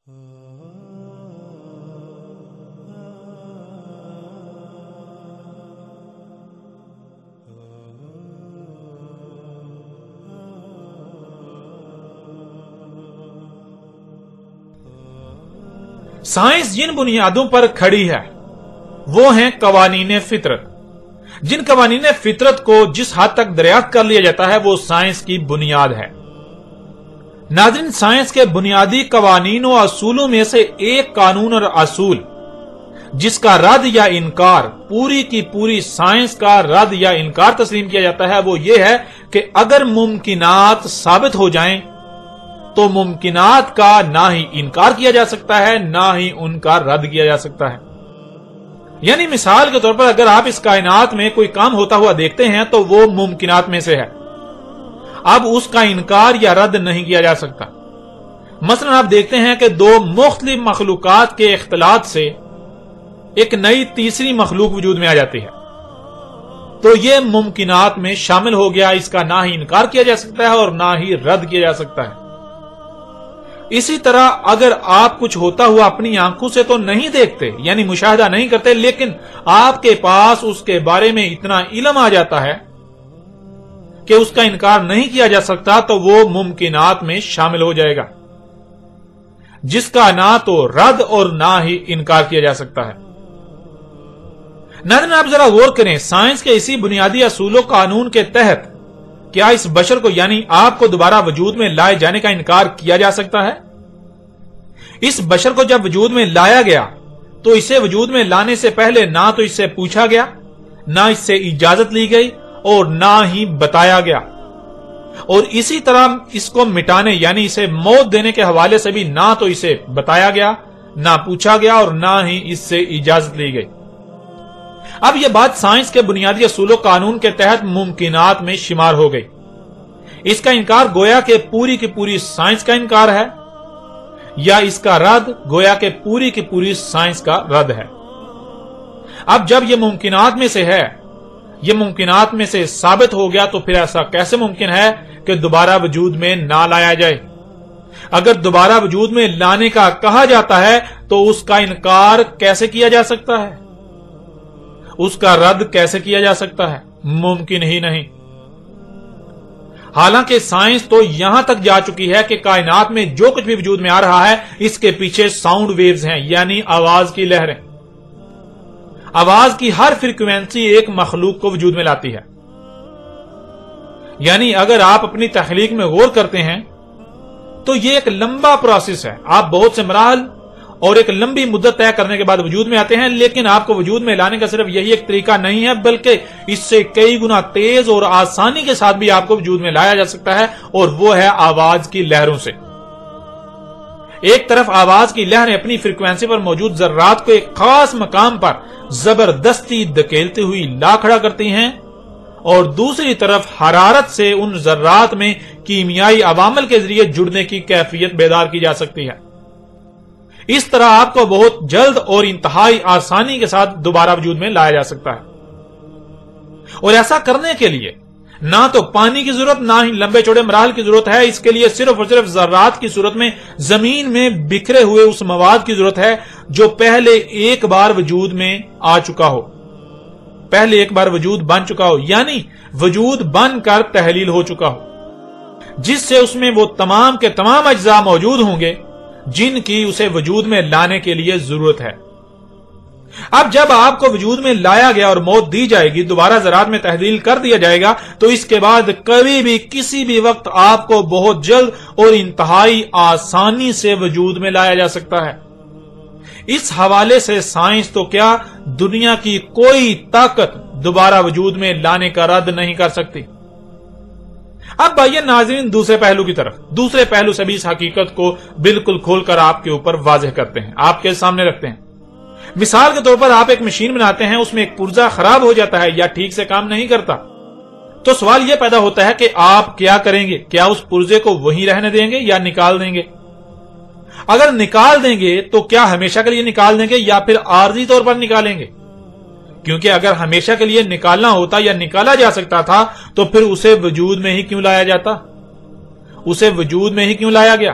Science جن بنیادوں پر کھڑی ہے وہ ہیں قوانین فطرت. جن قوانین فطرت کو جس حد تک دریافت کر لیا جاتا ہے وہ سائنس کی بنیاد ہے. ناظرین، سائنس کے بنیادی قوانین و اصولوں میں سے ایک قانون اور اصول جس کا رد یا انکار پوری کی پوری سائنس کا رد یا انکار تسلیم کیا جاتا ہے وہ یہ ہے کہ اگر ممکنات ثابت ہو جائیں تو ممکنات کا نہ ہی انکار کیا جا سکتا ہے نہ ہی ان کا رد کیا جا سکتا ہے. یعنی مثال کے طور پر اگر آپ اس کائنات میں کوئی کام ہوتا ہوا دیکھتے ہیں تو وہ ممکنات میں سے ہے. اب اس کا انکار یا رد نہیں کیا جا سکتا. مثلا آپ دیکھتے ہیں کہ دو مختلف مخلوقات کے اختلاط سے ایک نئی تیسری مخلوق وجود میں آ جاتی ہے تو یہ ممکنات میں شامل ہو گیا. اس کا نہ ہی انکار کیا جا سکتا ہے اور نہ ہی رد کیا جا سکتا ہے. اسی طرح اگر آپ کچھ ہوتا ہوا اپنی آنکھوں سے تو نہیں دیکھتے یعنی مشاہدہ نہیں کرتے لیکن آپ کے پاس اس کے بارے میں اتنا علم آ جاتا ہے کہ اس کا انکار نہیں کیا جا سکتا تو وہ ممکنات میں شامل ہو جائے گا جس کا نہ تو رد اور نہ ہی انکار کیا جا سکتا ہے. ناظرین، آپ ذرا غور کریں، سائنس کے اسی بنیادی اصول و قانون کے تحت کیا اس بشر کو یعنی آپ کو دوبارہ وجود میں لائے جانے کا انکار کیا جا سکتا ہے؟ اس بشر کو جب وجود میں لایا گیا تو اسے وجود میں لانے سے پہلے نہ تو اس سے پوچھا گیا نہ اس سے اجازت لی گئی اور نہ ہی بتایا گیا. اور اسی طرح اس کو مٹانے یعنی اسے موت دینے کے حوالے سے بھی نہ تو اسے بتایا گیا نہ پوچھا گیا اور نہ ہی اس سے اجازت لی گئی. اب یہ بات سائنس کے بنیادی اصول و قانون کے تحت ممکنات میں شمار ہو گئی. اس کا انکار گویا کہ پوری کی پوری سائنس کا انکار ہے یا اس کا رد گویا کہ پوری کی پوری سائنس کا رد ہے. اب جب یہ ممکنات میں سے ہے، یہ ممکنات میں سے ثابت ہو گیا تو پھر ایسا کیسے ممکن ہے کہ دوبارہ وجود میں نہ لایا جائے؟ اگر دوبارہ وجود میں لانے کا کہا جاتا ہے تو اس کا انکار کیسے کیا جا سکتا ہے؟ اس کا رد کیسے کیا جا سکتا ہے؟ ممکن ہی نہیں. حالانکہ سائنس تو یہاں تک جا چکی ہے کہ کائنات میں جو کچھ بھی وجود میں آ رہا ہے اس کے پیچھے ساؤنڈ ویوز ہیں یعنی آواز کی لہریں. آواز کی ہر فریکوینسی ایک مخلوق کو وجود میں لاتی ہے. یعنی اگر آپ اپنی تخلیق میں غور کرتے ہیں تو یہ ایک لمبا پروسیس ہے. آپ بہت سے مراحل اور ایک لمبی مدت طے کرنے کے بعد وجود میں آتے ہیں لیکن آپ کو وجود میں لانے کا صرف یہی ایک طریقہ نہیں ہے بلکہ اس سے کئی گنا تیز اور آسانی کے ساتھ بھی آپ کو وجود میں لایا جا سکتا ہے اور وہ ہے آواز کی لہروں سے. ایک طرف آواز کی لہریں اپنی فریکوینسی پر موجود ذرات کو ایک خاص مقام پر زبردستی دھکیلتی ہوئی لا کھڑا کرتی ہیں اور دوسری طرف حرارت سے ان ذرات میں کیمیائی عوامل کے ذریعے جڑنے کی کیفیت بیدار کی جا سکتی ہے. اس طرح آپ کو بہت جلد اور انتہائی آسانی کے ساتھ دوبارہ وجود میں لایا جا سکتا ہے. اور ایسا کرنے کے لیے نہ تو پانی کی ضرورت نہ ہی لمبے چوڑے مراحل کی ضرورت ہے. اس کے لیے صرف اور صرف ذرات کی صورت میں زمین میں بکھرے ہوئے اس مواد کی ضرورت ہے جو پہلے ایک بار وجود میں آ چکا ہو، پہلے ایک بار وجود بن چکا ہو یعنی وجود بن کر تحلیل ہو چکا ہو، جس سے اس میں وہ تمام کے تمام اجزاء موجود ہوں گے جن کی اسے وجود میں لانے کے لیے ضرورت ہے. اب جب آپ کو وجود میں لایا گیا اور موت دی جائے گی، دوبارہ ذرات میں تحلیل کر دیا جائے گا تو اس کے بعد کبھی بھی کسی بھی وقت آپ کو بہت جلد اور انتہائی آسانی سے وجود میں لایا جا سکتا ہے. اس حوالے سے سائنس تو کیا دنیا کی کوئی طاقت دوبارہ وجود میں لانے کا رد نہیں کر سکتی. اب آئیے ناظرین دوسرے پہلو کی طرف. دوسرے پہلو سے بھی اس حقیقت کو بالکل کھول کر آپ کے اوپر واضح کرتے ہیں، آپ کے سامنے رکھتے ہیں. مثال کے طور پر آپ ایک مشین بناتے ہیں، اس میں ایک پرزہ خراب ہو جاتا ہے یا ٹھیک سے کام نہیں کرتا تو سوال یہ پیدا ہوتا ہے کہ آپ کیا کریں گے؟ کیا اس پرزے کو وہیں رہنے دیں گے یا نکال دیں گے؟ اگر نکال دیں گے تو کیا ہمیشہ کے لیے نکال دیں گے یا پھر عارضی طور پر نکالیں گے؟ کیونکہ اگر ہمیشہ کے لیے نکالنا ہوتا یا نکالا جا سکتا تھا تو پھر اسے وجود میں ہی کیوں لایا جاتا؟ اسے وجود میں ہی کیوں لایا گیا؟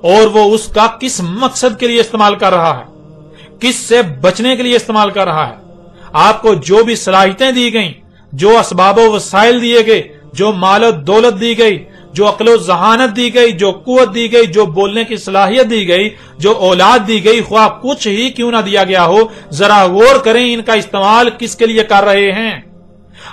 اور وہ اس کا کس مقصد کے لیے استعمال کر رہا ہے، کس سے بچنے کے لیے استعمال کر رہا ہے۔ آپ کو جو بھی صلاحیتیں دی گئیں، جو اسباب و وسائل دیے گئے، جو مال و دولت دی گئی، جو عقل و ذہانت دی گئی، جو قوت دی گئی، جو بولنے کی صلاحیت دی گئی، جو اولاد دی گئی، خواہ کچھ ہی کیوں نہ دیا گیا ہو، ذرا غور کریں ان کا استعمال کس کے لیے کر رہے ہیں۔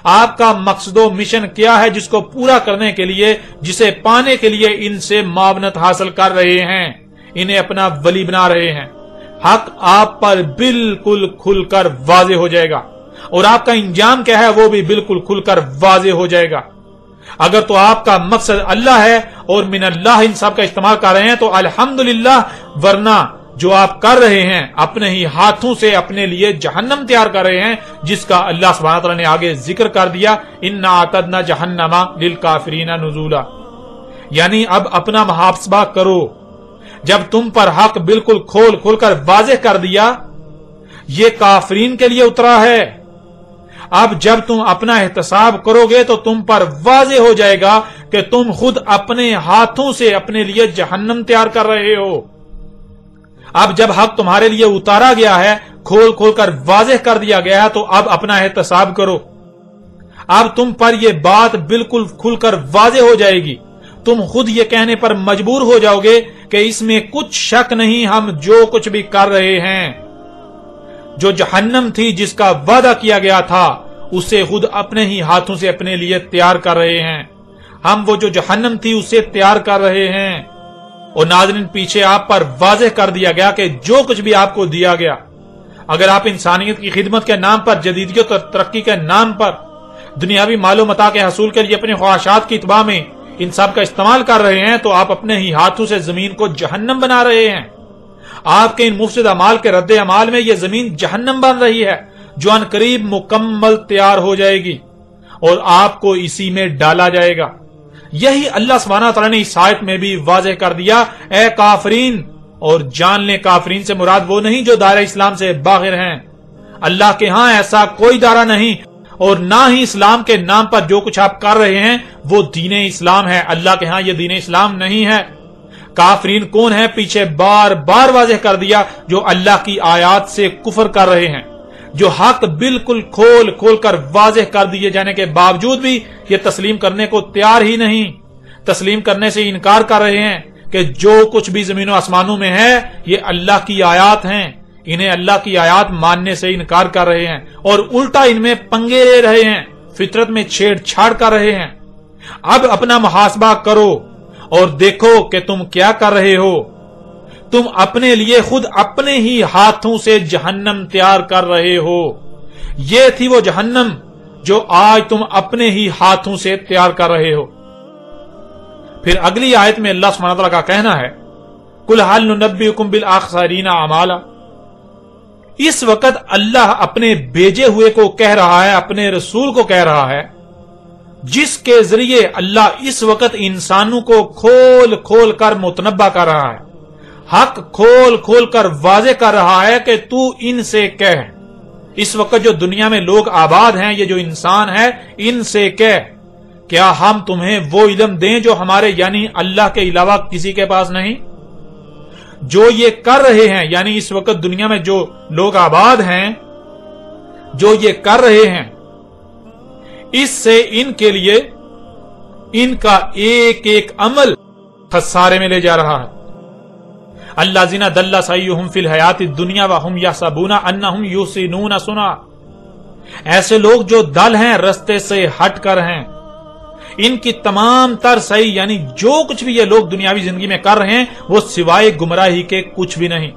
آپ کا مقصد و مشن کیا ہے جس کو پورا کرنے کے لیے، جسے پانے کے لیے ان سے معاونت حاصل کر رہے ہیں، انہیں اپنا ولی بنا رہے ہیں۔ حق آپ پر بالکل کھل کر واضح ہو جائے گا، اور آپ کا انجام کیا ہے وہ بھی بالکل کھل کر واضح ہو جائے گا۔ اگر تو آپ کا مقصد اللہ ہے اور من اللہ ان سب کا استعمال کر رہے ہیں تو الحمدللہ، ورنہ جو آپ کر رہے ہیں اپنے ہی ہاتھوں سے اپنے لیے جہنم تیار کر رہے ہیں، جس کا اللہ سبحانہ تعالیٰ نے آگے ذکر کر دیا، اِنَّا اعْتَدْنَا جَهَنَّمَ لِلْكَافِرِينَ نُزُولًا۔ یعنی اب اپنا محاسبہ کرو، جب تم پر حق بالکل کھول کھول کر واضح کر دیا، یہ کافرین کے لیے اترا ہے۔ اب جب تم اپنا احتساب کرو گے تو تم پر واضح ہو جائے گا کہ تم خود اپنے ہاتھوں سے اپنے لیے جہنم تیار کر رہے ہو۔ اب جب حق تمہارے لیے اتارا گیا ہے، کھول کھول کر واضح کر دیا گیا ہے، تو اب اپنا احتساب کرو۔ اب تم پر یہ بات بالکل کھل کر واضح ہو جائے گی، تم خود یہ کہنے پر مجبور ہو جاؤ گے کہ اس میں کچھ شک نہیں، ہم جو کچھ بھی کر رہے ہیں، جو جہنم تھی جس کا وعدہ کیا گیا تھا، اسے خود اپنے ہی ہاتھوں سے اپنے لیے تیار کر رہے ہیں۔ ہم وہ جو جہنم تھی اسے تیار کر رہے ہیں۔ اور ناظرین، پیچھے آپ پر واضح کر دیا گیا کہ جو کچھ بھی آپ کو دیا گیا، اگر آپ انسانیت کی خدمت کے نام پر، جدیدیت اور ترقی کے نام پر، دنیاوی مال و متاع کے حصول کے لیے اپنی خواہشات کی اتباع میں ان سب کا استعمال کر رہے ہیں، تو آپ اپنے ہی ہاتھوں سے زمین کو جہنم بنا رہے ہیں۔ آپ کے ان مفسد اعمال کے رد عمال میں یہ زمین جہنم بن رہی ہے، جو ان قریب مکمل تیار ہو جائے گی اور آپ کو اسی میں ڈالا جائے گا۔ یہی اللہ سبحانہ تعالیٰ نے اس آیت میں بھی واضح کر دیا، اے کافرین، اور جان لیں کافرین سے مراد وہ نہیں جو دائرہ اسلام سے باہر ہیں۔ اللہ کے ہاں ایسا کوئی دائرہ نہیں، اور نہ ہی اسلام کے نام پر جو کچھ آپ کر رہے ہیں وہ دین اسلام ہے۔ اللہ کے ہاں یہ دین اسلام نہیں ہے۔ کافرین کون ہے؟ پیچھے بار بار واضح کر دیا، جو اللہ کی آیات سے کفر کر رہے ہیں، جو حق بالکل کھول کھول کر واضح کر دیے جانے کے باوجود بھی یہ تسلیم کرنے کو تیار ہی نہیں، تسلیم کرنے سے انکار کر رہے ہیں کہ جو کچھ بھی زمین و آسمانوں میں ہے یہ اللہ کی آیات ہیں۔ انہیں اللہ کی آیات ماننے سے انکار کر رہے ہیں اور الٹا ان میں پنگے لے رہے ہیں، فطرت میں چھیڑ چھاڑ کر رہے ہیں۔ اب اپنا محاسبہ کرو اور دیکھو کہ تم کیا کر رہے ہو۔ تم اپنے لیے خود اپنے ہی ہاتھوں سے جہنم تیار کر رہے ہو۔ یہ تھی وہ جہنم جو آج تم اپنے ہی ہاتھوں سے تیار کر رہے ہو۔ پھر اگلی آیت میں اللہ سبحانہ وتعالیٰ کا کہنا ہے، قُلْ هَلْ نُنَبِّئُكُم بِالْأَخْسَرِينَ أَعْمَالًا۔ اس وقت اللہ اپنے بھیجے ہوئے کو کہہ رہا ہے، اپنے رسول کو کہہ رہا ہے، جس کے ذریعے اللہ اس وقت انسانوں کو کھول کھول کر متنبہ کر رہا ہے، حق کھول کھول کر واضح کر رہا ہے کہ تو ان سے کہہ۔ اس وقت جو دنیا میں لوگ آباد ہیں، یہ جو انسان ہے، ان سے کہہ، کیا ہم تمہیں وہ علم دیں جو ہمارے یعنی اللہ کے علاوہ کسی کے پاس نہیں؟ جو یہ کر رہے ہیں، یعنی اس وقت دنیا میں جو لوگ آباد ہیں، جو یہ کر رہے ہیں، اس سے ان کے لیے ان کا ایک ایک عمل خسارے میں لے جا رہا ہے۔ الذین ضل سعیہم فی الحیات الدنیا وہم یحسبون انہم یحسنون صنعا۔ ایسے لوگ جو دل ہیں، رستے سے ہٹ کر ہیں، ان کی تمام تر صحیح یعنی جو کچھ بھی یہ لوگ دنیاوی زندگی میں کر رہے ہیں وہ سوائے گمراہی کے کچھ بھی نہیں۔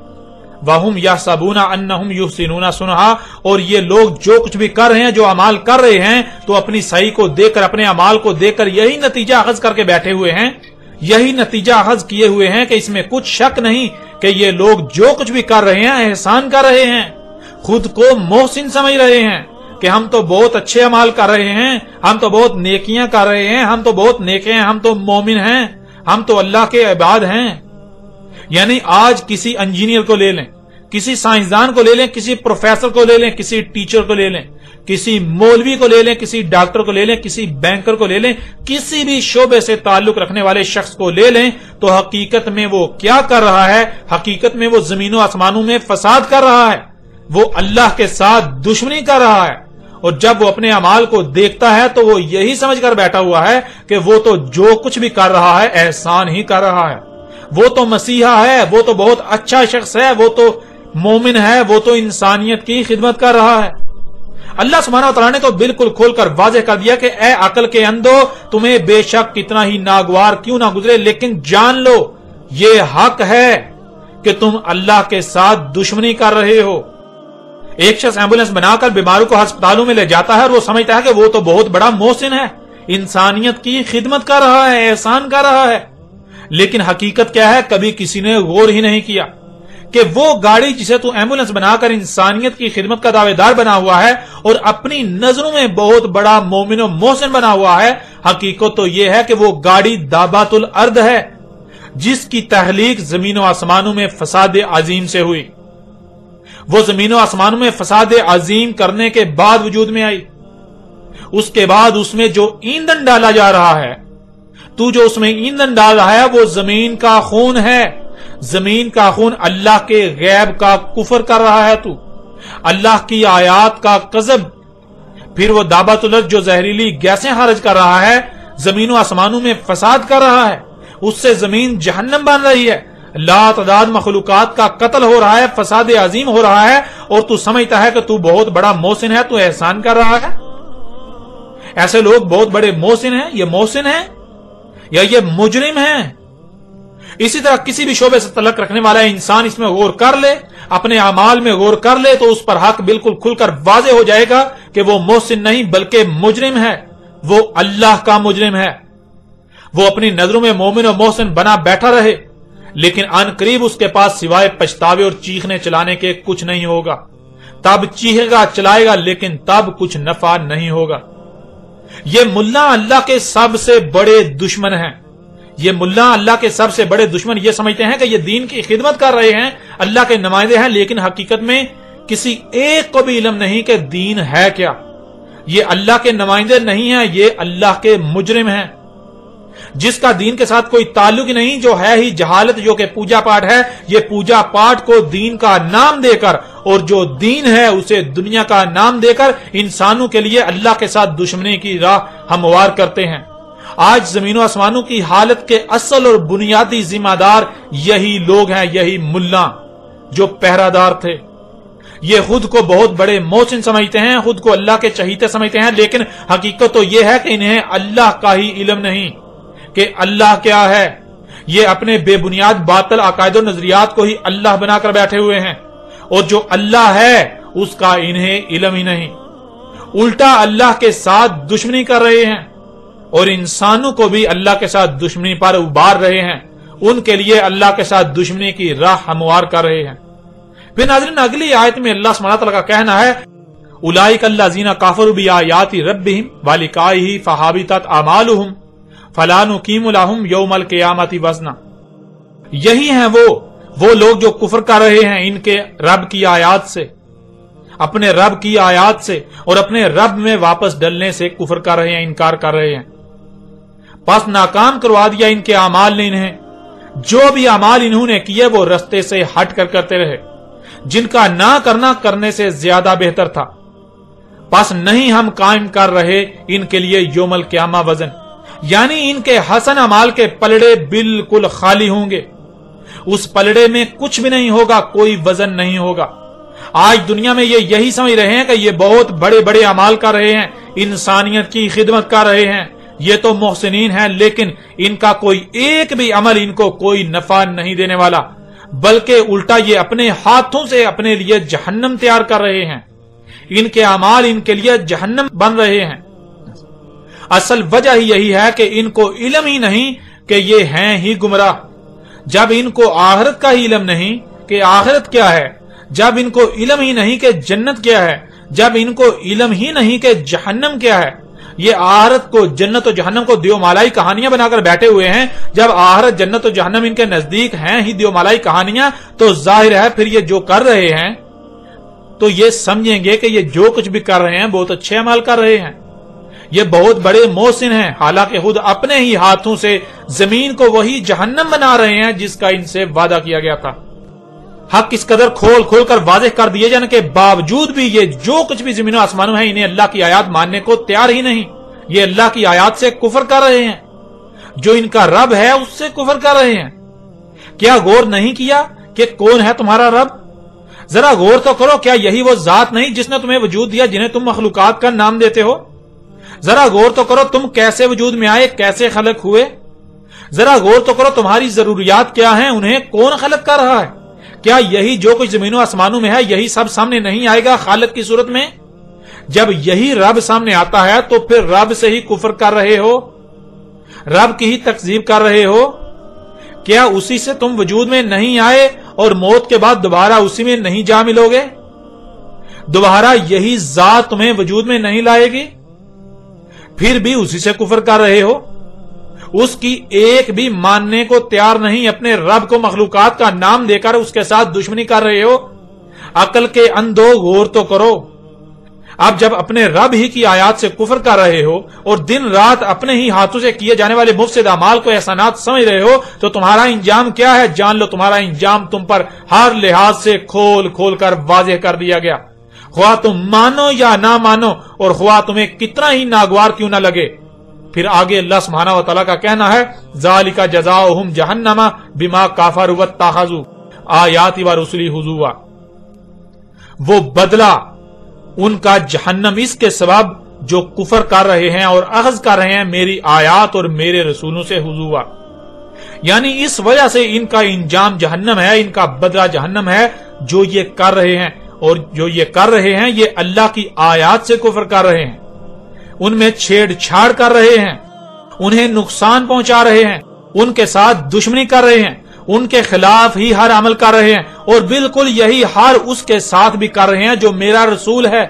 وَهُمْ يَحْسَبُونَ أَنَّهُمْ يُحْسِنُونَ صُنْعًا، اور یہ لوگ جو کچھ بھی کر رہے ہیں، جو اعمال کر رہے ہیں، تو اپنی صحیح کو دیکھ کر، اپنے اعمال کو دیکھ کر یہی نتیجہ اخذ کر کے بیٹھے ہوئے ہیں، یہی نتیجہ اخذ کیے ہوئے ہیں کہ اس میں کچھ شک نہیں کہ یہ لوگ جو کچھ بھی کر رہے ہیں احسان کر رہے ہیں، خود کو محسن سمجھ رہے ہیں کہ ہم تو بہت اچھے اعمال کر رہے ہیں، ہم تو بہت نیکیاں کر رہے ہیں، ہم تو بہت نیک ہیں، ہم تو مومن ہیں، ہم تو اللہ کے عباد ہیں۔ یعنی آج کسی انجینئر کو لے لیں، کسی سائنسدان کو لے لیں، کسی پروفیسر کو لے لیں، کسی ٹیچر کو لے لیں، کسی مولوی کو لے لیں، کسی ڈاکٹر کو لے لیں، کسی بینکر کو لے لیں، کسی بھی شعبے سے تعلق رکھنے والے شخص کو لے لیں، تو حقیقت میں وہ کیا کر رہا ہے؟ حقیقت میں وہ زمین و آسمانوں میں فساد کر رہا ہے، وہ اللہ کے ساتھ دشمنی کر رہا ہے۔ اور جب وہ اپنے اعمال کو دیکھتا ہے تو وہ یہی سمجھ کر بیٹھا ہوا ہے کہ وہ تو جو کچھ بھی کر رہا ہے احسان ہی کر رہا ہے، وہ تو مسیحا ہے، وہ تو بہت اچھا شخص ہے، وہ تو مومن ہے، وہ تو انسانیت کی خدمت کر رہا ہے۔ اللہ سبحانہ و تعالیٰ نے تو بالکل کھول کر واضح کر دیا کہ اے عقل کے اندھو، تمہیں بے شک کتنا ہی ناگوار کیوں نہ گزرے، لیکن جان لو یہ حق ہے کہ تم اللہ کے ساتھ دشمنی کر رہے ہو۔ ایک شخص ایمبولینس بنا کر بیماروں کو ہسپتالوں میں لے جاتا ہے اور وہ سمجھتا ہے کہ وہ تو بہت بڑا محسن ہے، انسانیت کی خدمت کر رہا ہے، احسان کر رہا ہے، لیکن حقیقت کیا ہے؟ کبھی کسی نے غور ہی نہیں کیا کہ وہ گاڑی جسے تو ایمبولینس بنا کر انسانیت کی خدمت کا دعوے دار بنا ہوا ہے اور اپنی نظروں میں بہت بڑا مومن و محسن بنا ہوا ہے، حقیقت تو یہ ہے کہ وہ گاڑی دابۃ الارض ہے، جس کی تخلیق زمین و آسمانوں میں فساد عظیم سے ہوئی۔ وہ زمین و آسمانوں میں فساد عظیم کرنے کے بعد وجود میں آئی، اس کے بعد اس میں جو ایندھن ڈالا جا رہا ہے، تو جو اس میں ایندھن ڈال رہا ہے وہ زمین کا خون ہے، زمین کا خون، اللہ کے غیب کا کفر کر رہا ہے، تو اللہ کی آیات کا کذب، پھر وہ دابۃ الارض جو زہریلی گیسیں خارج کر رہا ہے، زمین و آسمانوں میں فساد کر رہا ہے، اس سے زمین جہنم بن رہی ہے، لا تعداد مخلوقات کا قتل ہو رہا ہے، فساد عظیم ہو رہا ہے، اور تو سمجھتا ہے کہ تو بہت بڑا محسن ہے، تو احسان کر رہا ہے۔ ایسے لوگ بہت بڑے محسن ہیں، یہ محسن ہیں یا یہ مجرم ہیں؟ اسی طرح کسی بھی شعبے سے تعلق رکھنے والا انسان اس میں غور کر لے، اپنے اعمال میں غور کر لے، تو اس پر حق بالکل کھل کر واضح ہو جائے گا کہ وہ محسن نہیں بلکہ مجرم ہے، وہ اللہ کا مجرم ہے۔ وہ اپنی نظروں میں مومن و محسن بنا بیٹھا رہے، لیکن ان قریب اس کے پاس سوائے پچھتاوے اور چیخنے چلانے کے کچھ نہیں ہوگا۔ تب چیخے گا، چلائے گا، لیکن تب کچھ نفع نہیں ہوگا۔ یہ ملا اللہ کے سب سے بڑے دشمن ہیں، یہ ملا اللہ کے سب سے بڑے دشمن یہ سمجھتے ہیں کہ یہ دین کی خدمت کر رہے ہیں، اللہ کے نمائندے ہیں، لیکن حقیقت میں کسی ایک کو بھی علم نہیں کہ دین ہے کیا۔ یہ اللہ کے نمائندے نہیں ہیں، یہ اللہ کے مجرم ہیں، جس کا دین کے ساتھ کوئی تعلق ہی نہیں، جو ہے ہی جہالت، جو کہ پوجا پاٹ ہے، یہ پوجا پاٹ کو دین کا نام دے کر، اور جو دین ہے اسے دنیا کا نام دے کر انسانوں کے لیے اللہ کے ساتھ دشمنی کی راہ ہموار کرتے ہیں۔ آج زمین و آسمانوں کی حالت کے اصل اور بنیادی ذمہ دار یہی لوگ ہیں، یہی ملا جو پہرہ دار تھے۔ یہ خود کو بہت بڑے محسن سمجھتے ہیں، خود کو اللہ کے چہیتے سمجھتے ہیں، لیکن حقیقت تو یہ ہے کہ انہیں اللہ کا ہی علم نہیں کہ اللہ کیا ہے۔ یہ اپنے بے بنیاد باطل عقائد و نظریات کو ہی اللہ بنا کر بیٹھے ہوئے ہیں، اور جو اللہ ہے اس کا انہیں علم ہی نہیں، الٹا اللہ کے ساتھ دشمنی کر رہے ہیں، اور انسانوں کو بھی اللہ کے ساتھ دشمنی پر ابھار رہے ہیں، ان کے لیے اللہ کے ساتھ دشمنی کی راہ ہموار کر رہے ہیں۔ پھر ناظرین اگلی آیت میں اللہ سبحانہ وتعالی کا کہنا ہے، اولئک الذین کفروا بآیات ربہم ولقائہ فحبطت اعمالہم فلا نقیم لہم یوم القیامۃ وزنا۔ یہی ہیں وہ لوگ جو کفر کر رہے ہیں ان کے رب کی آیات سے، اپنے رب کی آیات سے، اور اپنے رب میں واپس ڈلنے سے کفر کر رہے ہیں، انکار کر رہے ہیں، پس ناکام کروا دیا ان کے اعمال نے انہیں۔ جو بھی اعمال انہوں نے کیے وہ رستے سے ہٹ کر کرتے رہے، جن کا نہ کرنا کرنے سے زیادہ بہتر تھا، پس نہیں ہم قائم کر رہے ان کے لیے یوم القیامہ وزن، یعنی ان کے حسن اعمال کے پلڑے بالکل خالی ہوں گے، اس پلڑے میں کچھ بھی نہیں ہوگا، کوئی وزن نہیں ہوگا۔ آج دنیا میں یہ یہی سمجھ رہے ہیں کہ یہ بہت بڑے بڑے اعمال کر رہے ہیں، انسانیت کی خدمت کر رہے ہیں، یہ تو محسنین ہیں، لیکن ان کا کوئی ایک بھی عمل ان کو کوئی نفع نہیں دینے والا، بلکہ الٹا یہ اپنے ہاتھوں سے اپنے لیے جہنم تیار کر رہے ہیں، ان کے اعمال ان کے لیے جہنم بن رہے ہیں۔ اصل وجہ ہی یہی ہے کہ ان کو علم ہی نہیں کہ یہ ہیں ہی گمراہ۔ جب ان کو آخرت کا ہی علم نہیں کہ آخرت کیا ہے، جب ان کو علم ہی نہیں کہ جنت کیا ہے، جب ان کو علم ہی نہیں کہ جہنم کیا ہے، یہ آخرت کو، جنت و جہنم کو دیو مالائی کہانیاں بنا کر بیٹھے ہوئے ہیں۔ جب آخرت، جنت و جہنم ان کے نزدیک ہیں ہی دیو مالائی کہانیاں، تو ظاہر ہے پھر یہ جو کر رہے ہیں تو یہ سمجھیں گے کہ یہ جو کچھ بھی کر رہے ہیں بہت اچھے عمل کر رہے ہیں، یہ بہت بڑے محسن ہیں، حالانکہ خود اپنے ہی ہاتھوں سے زمین کو وہی جہنم بنا رہے ہیں جس کا ان سے وعدہ کیا گیا تھا۔ حق اس قدر کھول کھول کر واضح کر دیے جانے کے باوجود بھی یہ جو کچھ بھی زمین و آسمانوں ہے انہیں اللہ کی آیات ماننے کو تیار ہی نہیں، یہ اللہ کی آیات سے کفر کر رہے ہیں، جو ان کا رب ہے اس سے کفر کر رہے ہیں۔ کیا غور نہیں کیا کہ کون ہے تمہارا رب؟ ذرا غور تو کرو، کیا یہی وہ ذات نہیں جس نے تمہیں وجود دیا جنہیں تم مخلوقات کا نام دیتے ہو؟ ذرا غور تو کرو تم کیسے وجود میں آئے، کیسے خلق ہوئے؟ ذرا غور تو کرو تمہاری ضروریات کیا ہیں، انہیں کون خلق کر رہا ہے؟ کیا یہی جو کچھ زمین و آسمانوں میں ہے یہی سب سامنے نہیں آئے گا خالق کی صورت میں؟ جب یہی رب سامنے آتا ہے تو پھر رب سے ہی کفر کر رہے ہو، رب کی ہی تکذیب کر رہے ہو۔ کیا اسی سے تم وجود میں نہیں آئے اور موت کے بعد دوبارہ اسی میں نہیں جا ملو گے؟ دوبارہ یہی ذات تمہیں وجود میں نہیں لائے گی؟ پھر بھی اسی سے کفر کر رہے ہو، اس کی ایک بھی ماننے کو تیار نہیں، اپنے رب کو مخلوقات کا نام دے کر اس کے ساتھ دشمنی کر رہے ہو۔ عقل کے اندھو غور تو کرو، اب جب اپنے رب ہی کی آیات سے کفر کر رہے ہو اور دن رات اپنے ہی ہاتھوں سے کیے جانے والے مفسد اعمال کو احسانات سمجھ رہے ہو تو تمہارا انجام کیا ہے؟ جان لو تمہارا انجام تم پر ہر لحاظ سے کھول کھول کر واضح کر دیا گیا، خواہ تم مانو یا نہ مانو اور خواہ تمہیں کتنا ہی ناگوار کیوں نہ لگے۔ پھر آگے اللہ سبحانہ و تعالیٰ کا کہنا ہے ذالک جزاؤہم جہنم بما کفروا واتخذوا آیاتی ورسلی ہزوا، وہ بدلہ ان کا جہنم اس کے سبب جو کفر کر رہے ہیں اور اخذ کر رہے ہیں میری آیات اور میرے رسولوں سے ہزوا، یعنی اس وجہ سے ان کا انجام جہنم ہے، ان کا بدلہ جہنم ہے جو یہ کر رہے ہیں، اور جو یہ کر رہے ہیں یہ اللہ کی آیات سے کفر کر رہے ہیں، ان میں چھیڑ چھاڑ کر رہے ہیں، انہیں نقصان پہنچا رہے ہیں، ان کے ساتھ دشمنی کر رہے ہیں، ان کے خلاف ہی ہر عمل کر رہے ہیں، اور بالکل یہی ہر اس کے ساتھ بھی کر رہے ہیں جو میرا رسول ہے،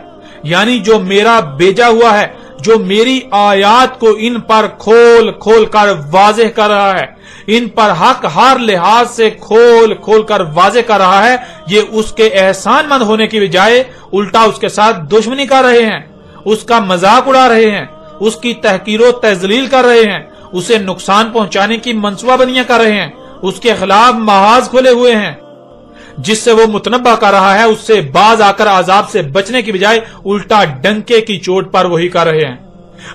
یعنی جو میرا بھیجا ہوا ہے، جو میری آیات کو ان پر کھول کھول کر واضح کر رہا ہے، ان پر حق ہر لحاظ سے کھول کھول کر واضح کر رہا ہے، یہ اس کے احسان مند ہونے کی بجائے الٹا اس کے ساتھ دشمنی کر رہے ہیں، اس کا مذاق اڑا رہے ہیں، اس کی تحقیر و تذلیل کر رہے ہیں، اسے نقصان پہنچانے کی منصوبہ بندیاں کر رہے ہیں، اس کے خلاف محاذ کھلے ہوئے ہیں، جس سے وہ متنبہ کر رہا ہے اس سے باز آ کر عذاب سے بچنے کی بجائے الٹا ڈنکے کی چوٹ پر وہی کر رہے ہیں،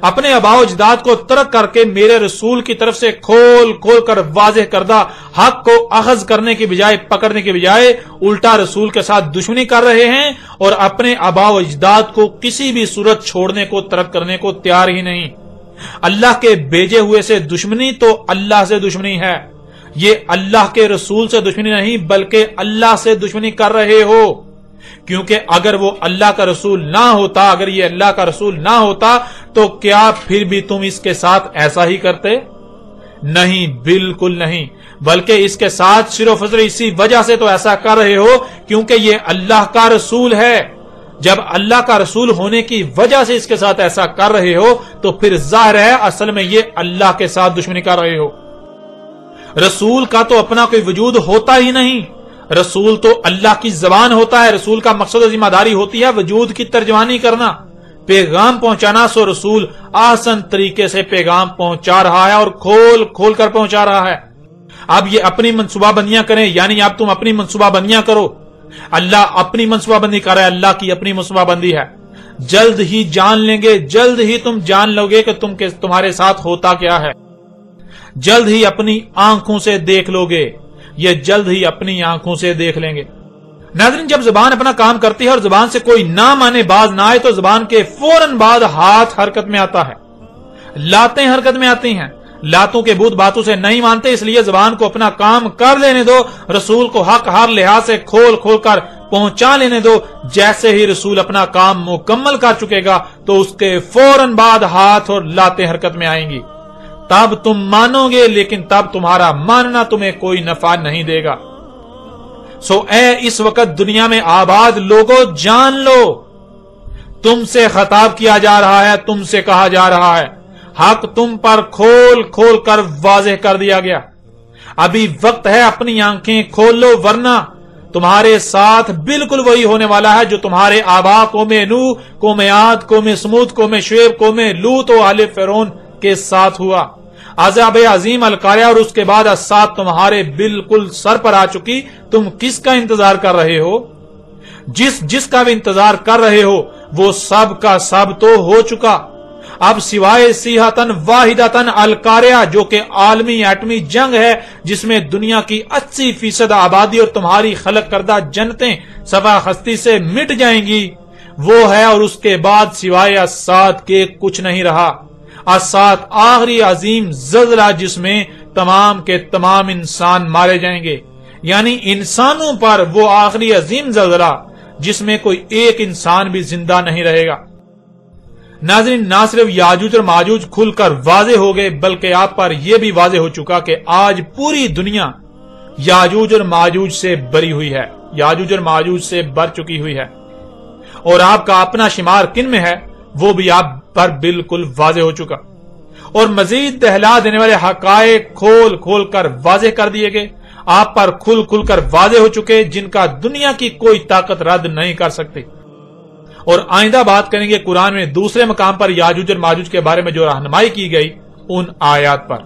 اپنے آباء و اجداد کو ترک کر کے میرے رسول کی طرف سے کھول کھول کر واضح کردہ حق کو اخذ کرنے کی بجائے پکڑنے کی بجائے الٹا رسول کے ساتھ دشمنی کر رہے ہیں اور اپنے آباء و اجداد کو کسی بھی صورت چھوڑنے کو ترک کرنے کو تیار ہی نہیں۔ اللہ کے بھیجے ہوئے سے دشمنی تو اللہ سے دشمنی ہے، یہ اللہ کے رسول سے دشمنی نہیں بلکہ اللہ سے دشمنی کر رہے ہو، کیونکہ اگر وہ اللہ کا رسول نہ ہوتا، اگر یہ اللہ کا رسول نہ ہوتا تو کیا پھر بھی تم اس کے ساتھ ایسا ہی کرتے؟ نہیں، بالکل نہیں، بلکہ اس کے ساتھ صرف اور صرف اسی وجہ سے تو ایسا کر رہے ہو کیونکہ یہ اللہ کا رسول ہے۔ جب اللہ کا رسول ہونے کی وجہ سے اس کے ساتھ ایسا کر رہے ہو تو پھر ظاہر ہے اصل میں یہ اللہ کے ساتھ دشمنی کر رہے ہو۔ رسول کا تو اپنا کوئی وجود ہوتا ہی نہیں، رسول تو اللہ کی زبان ہوتا ہے، رسول کا مقصد و ذمہ داری ہوتی ہے وجود کی ترجمانی کرنا، پیغام پہنچانا، سو رسول آسان طریقے سے پیغام پہنچا رہا ہے اور کھول کھول کر پہنچا رہا ہے۔ اب یہ اپنی منصوبہ بندیاں کریں، یعنی اب تم اپنی منصوبہ بندیاں کرو، اللہ اپنی منصوبہ بندی کر رہا ہے، اللہ کی اپنی منصوبہ بندی ہے، جلد ہی جان لیں گے، جلد ہی تم جان لو گے کہ تمہارے ساتھ ہوتا کیا ہے، جلد ہی اپنی آنکھوں سے دیکھ لو گے، یہ جلد ہی اپنی آنکھوں سے دیکھ لیں گے۔ ناظرین، جب زبان اپنا کام کرتی ہے اور زبان سے کوئی نہ مانے باز نہ آئے تو زبان کے فوراً بعد ہاتھ حرکت میں آتا ہے، لاتیں حرکت میں آتی ہیں، لاتوں کے بت باتوں سے نہیں مانتے، اس لیے زبان کو اپنا کام کر لینے دو، رسول کو حق ہر لحاظ سے کھول کھول کر پہنچا لینے دو، جیسے ہی رسول اپنا کام مکمل کر چکے گا تو اس کے فوراً بعد ہاتھ اور لاتیں حرکت میں آئیں گی، تب تم مانو گے، لیکن تب تمہارا ماننا تمہیں کوئی نفع نہیں دے گا۔ سو اے اس وقت دنیا میں آباد لوگوں، جان لو تم سے خطاب کیا جا رہا ہے، تم سے کہا جا رہا ہے، حق تم پر کھول کھول کر واضح کر دیا گیا، ابھی وقت ہے اپنی آنکھیں کھول لو ورنہ تمہارے ساتھ بالکل وہی ہونے والا ہے جو تمہارے آبا قوم نوح، قوم عاد، قوم سمود، قوم شعیب، قوم لوط و آل فرعون کے ساتھ ہوا۔ عذاب عظیم القاریہ اور اس کے بعد الساعۃ تمہارے بالکل سر پر آ چکی، تم کس کا انتظار کر رہے ہو؟ جس کا بھی انتظار کر رہے ہو وہ سب کا سب تو ہو چکا، اب سوائے صیحۃ واحدۃ القاریہ جو کہ عالمی ایٹمی جنگ ہے جس میں دنیا کی 80% آبادی اور تمہاری خلق کردہ جنتیں صفحہ ہستی سے مٹ جائیں گی، وہ ہے، اور اس کے بعد سوائے الساعۃ کے کچھ نہیں رہا۔ الساعۃ آخری عظیم زلزلہ جس میں تمام کے تمام انسان مارے جائیں گے، یعنی انسانوں پر وہ آخری عظیم زلزلہ جس میں کوئی ایک انسان بھی زندہ نہیں رہے گا۔ ناظرین، نہ صرف یاجوج اور ماجوج کھل کر واضح ہو گئے بلکہ آپ پر یہ بھی واضح ہو چکا کہ آج پوری دنیا یاجوج اور ماجوج سے بری ہوئی ہے، یاجوج اور ماجوج سے بر چکی ہوئی ہے، اور آپ کا اپنا شمار کن میں ہے وہ بھی آپ پر بالکل واضح ہو چکا، اور مزید دہلا دینے والے حقائق کھول کھول کر واضح کر دیے گئے، آپ پر کھل کھل کر واضح ہو چکے جن کا دنیا کی کوئی طاقت رد نہیں کر سکتی۔ اور آئندہ بات کریں گے قرآن میں دوسرے مقام پر یاجوج اور ماجوج کے بارے میں جو رہنمائی کی گئی ان آیات پر۔